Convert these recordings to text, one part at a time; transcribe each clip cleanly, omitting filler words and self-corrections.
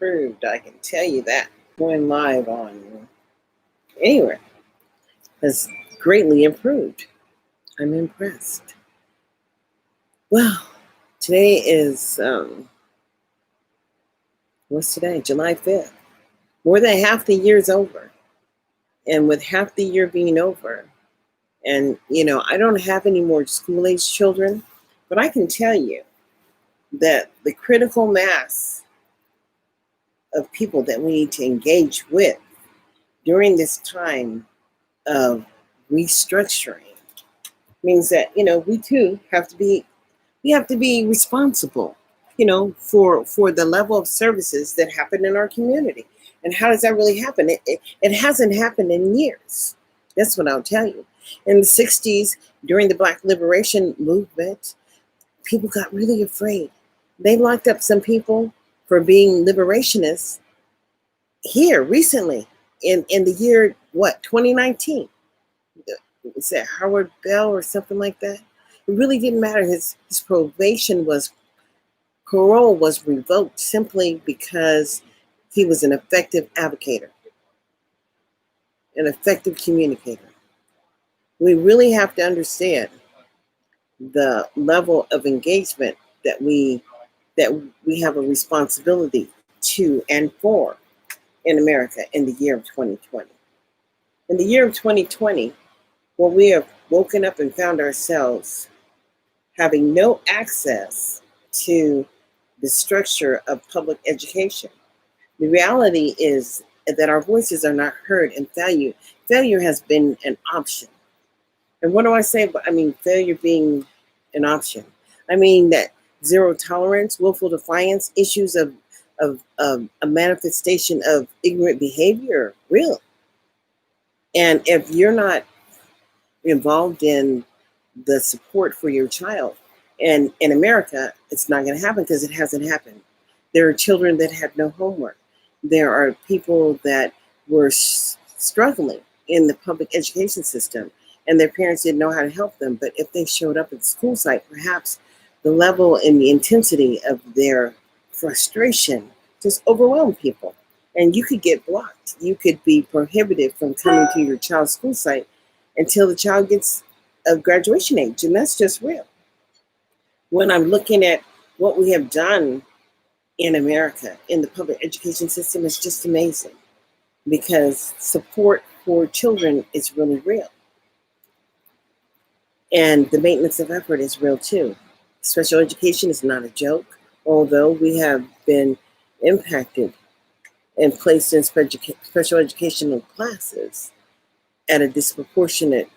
improved. I can tell you that. Going live on anywhere has greatly improved. I'm impressed. Well, today is, what's today? July 5th. More than half the year's over. And with half the year being over, and I don't have any more school-age children, but I can tell you that the critical mass of people that we need to engage with during this time of restructuring means that we too have to be responsible for the level of services that happen in our community. And how does that really happen? It hasn't happened in years. That's what I'll tell you. In the 60s, during the Black Liberation Movement, people got really afraid. They locked up some people for being liberationists here recently in the year, 2019. Was that Howard Bell or something like that? It really didn't matter. His parole was revoked simply because he was an effective advocate, an effective communicator. We really have to understand the level of engagement that we have a responsibility to and for in America in the year of 2020. In the year of 2020, we have woken up and found ourselves having no access to the structure of public education. The reality is that our voices are not heard, and failure has been an option. And what do I say? I mean, failure being an option. I mean that zero tolerance, willful defiance, issues of a manifestation of ignorant behavior, real. And if you're not involved in the support for your child, and in America, it's not going to happen because it hasn't happened. There are children that had no homework. There are people that were struggling in the public education system, and their parents didn't know how to help them. But if they showed up at the school site, perhaps the level and the intensity of their frustration just overwhelmed people. And you could get blocked. You could be prohibited from coming to your child's school site until the child gets of graduation age. And that's just real. When I'm looking at what we have done in America in the public education system, it's just amazing, because support for children is really real. And the maintenance of effort is real too. Special education is not a joke, although we have been impacted and placed in special educational classes at a disproportionate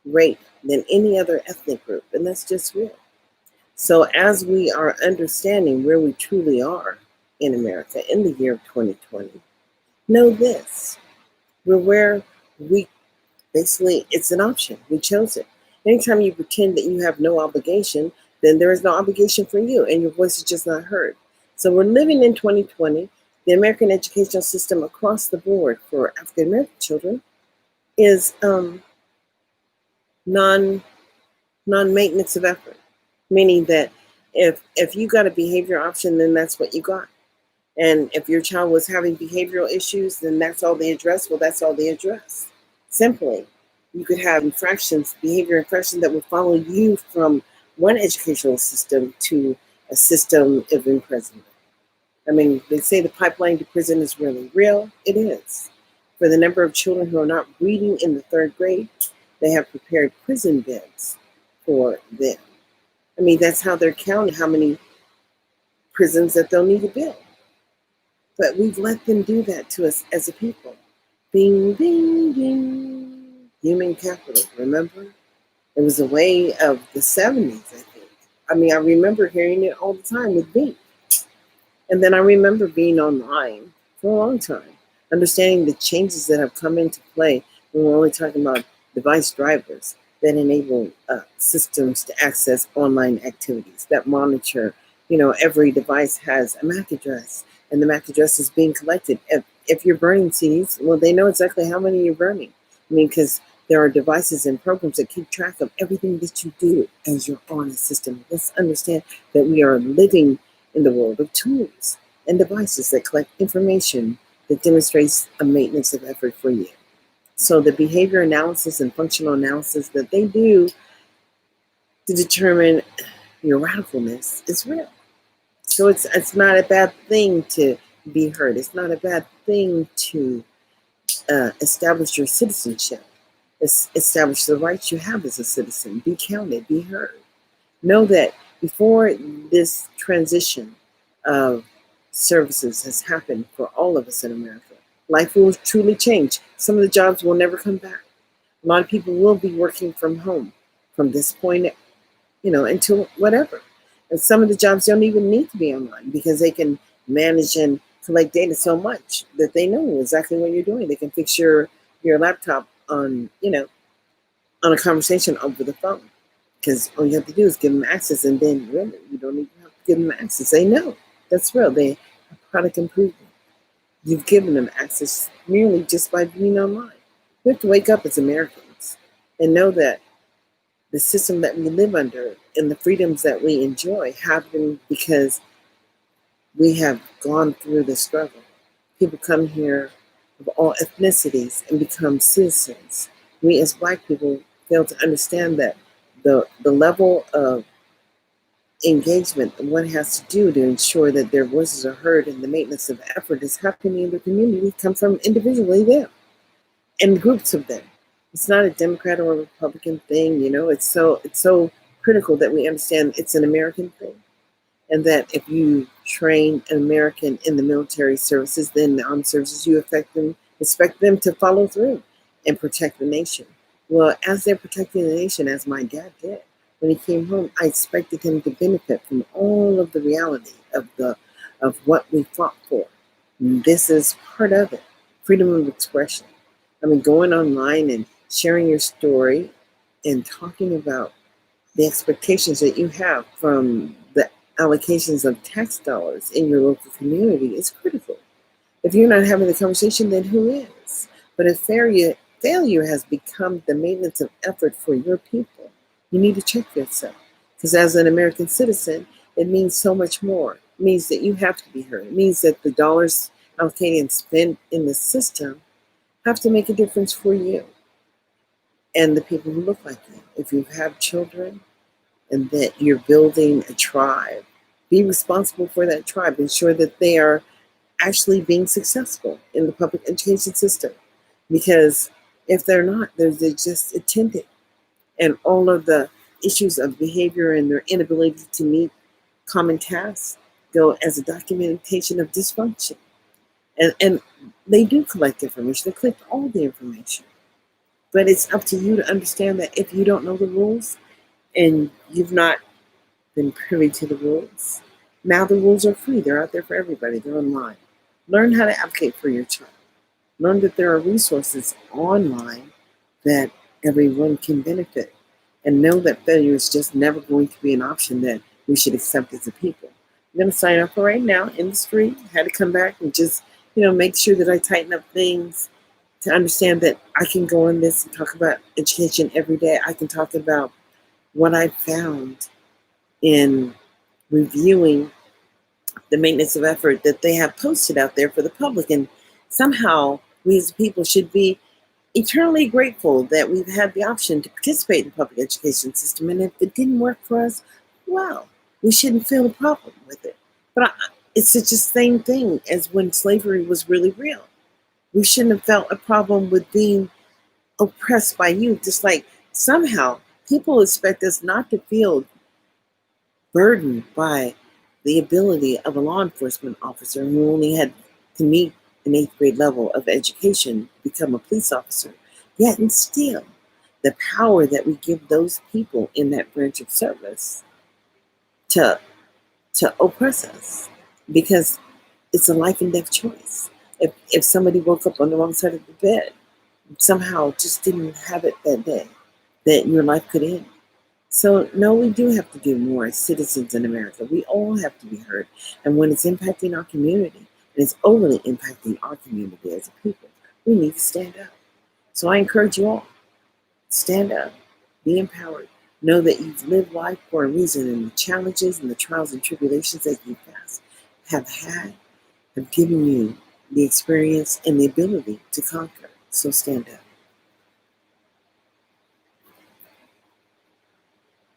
rate than any other ethnic group, and that's just real. So as we are understanding where we truly are in America in the year of 2020, know this: we're where it's an option. We chose it. Anytime you pretend that you have no obligation, then there is no obligation for you, and your voice is just not heard. So we're living in 2020. The American educational system across the board for African American children is non-maintenance of effort, meaning that if you got a behavior option, then that's what you got. And if your child was having behavioral issues, then that's all they address. Well, that's all they address. Simply, you could have behavior infractions that will follow you from one educational system to a system of imprisonment. I mean, they say the pipeline to prison is really real. It is. For the number of children who are not reading in the 3rd grade, they have prepared prison beds for them. I mean, that's how they're counting how many prisons that they'll need to build. But we've let them do that to us as a people. Bing, bing, bing. Human capital, remember? It was a way of the 70s, I think. I mean, I remember hearing it all the time with Bing. And then I remember being online for a long time, understanding the changes that have come into play when we're only talking about device drivers that enable systems to access online activities, that monitor, every device has a MAC address, and the MAC address is being collected. If you're burning CDs, well, they know exactly how many you're burning. I mean, because there are devices and programs that keep track of everything that you do as you're on a system. Let's understand that we are living in the world of tools. and devices that collect information that demonstrates a maintenance of effort for you. So the behavior analysis and functional analysis that they do to determine your radicalness is real. So it's not a bad thing to be heard. It's not a bad thing to establish your citizenship. Establish the rights you have as a citizen. Be counted. Be heard. Know that before this transition of services has happened for all of us in America, life will truly change. Some of the jobs will never come back. A lot of people will be working from home from this point, until whatever. And some of the jobs don't even need to be online because they can manage and collect data so much that they know exactly what you're doing. They can fix your laptop on a conversation over the phone because all you have to do is give them access, and then really you don't even have to give them access. They know that's real. They have product improvement. You've given them access merely just by being online. We have to wake up as Americans and know that the system that we live under and the freedoms that we enjoy happen because we have gone through the struggle. People come here of all ethnicities and become citizens. We as Black people fail to understand that the level of engagement and what has to do to ensure that their voices are heard and the maintenance of effort is happening in the community come from individually them and groups of them. It's not a Democrat or a Republican thing, It's so critical that we understand it's an American thing, and that if you train an American in the military services, then the armed services, you expect them to follow through and protect the nation. Well, as they're protecting the nation, as my dad did, when he came home, I expected him to benefit from all of the reality of what we fought for. And this is part of it. Freedom of expression. I mean, going online and sharing your story and talking about the expectations that you have from the allocations of tax dollars in your local community is critical. If you're not having the conversation, then who is? But if failure has become the maintenance of effort for your people, you need to check yourself. Because as an American citizen, it means so much more. It means that you have to be heard. It means that the dollars allocated and spent in the system have to make a difference for you and the people who look like you. If you have children and that you're building a tribe, be responsible for that tribe. Ensure that they are actually being successful in the public education system. Because if they're not, they're just attending. And all of the issues of behavior and their inability to meet common tasks go as a documentation of dysfunction. And they do collect information. They collect all the information. But it's up to you to understand that if you don't know the rules and you've not been privy to the rules, now the rules are free. They're out there for everybody. They're online. Learn how to advocate for your child. Learn that there are resources online that everyone can benefit. And know that failure is just never going to be an option that we should accept as a people. I'm going to sign up for right now in the street. I had to come back and just, make sure that I tighten up things to understand that I can go on this and talk about education every day. I can talk about what I found in reviewing the maintenance of effort that they have posted out there for the public. And somehow we as people should be eternally grateful that we've had the option to participate in the public education system. And if it didn't work for us, well, we shouldn't feel a problem with it. But it's such the same thing as when slavery was really real. We shouldn't have felt a problem with being oppressed by youth. Just like somehow people expect us not to feel burdened by the ability of a law enforcement officer who only had to meet an 8th grade level of education, become a police officer. Yet and still, the power that we give those people in that branch of service to oppress us, because it's a life and death choice. If somebody woke up on the wrong side of the bed, somehow just didn't have it that day, that your life could end. So no, we do have to do more as citizens in America. We all have to be heard. And when it's impacting our community, and it's overly impacting our community as a people, we need to stand up. So I encourage you all, stand up, be empowered. Know that you've lived life for a reason, and the challenges and the trials and tribulations that you have had have given you the experience and the ability to conquer. So stand up.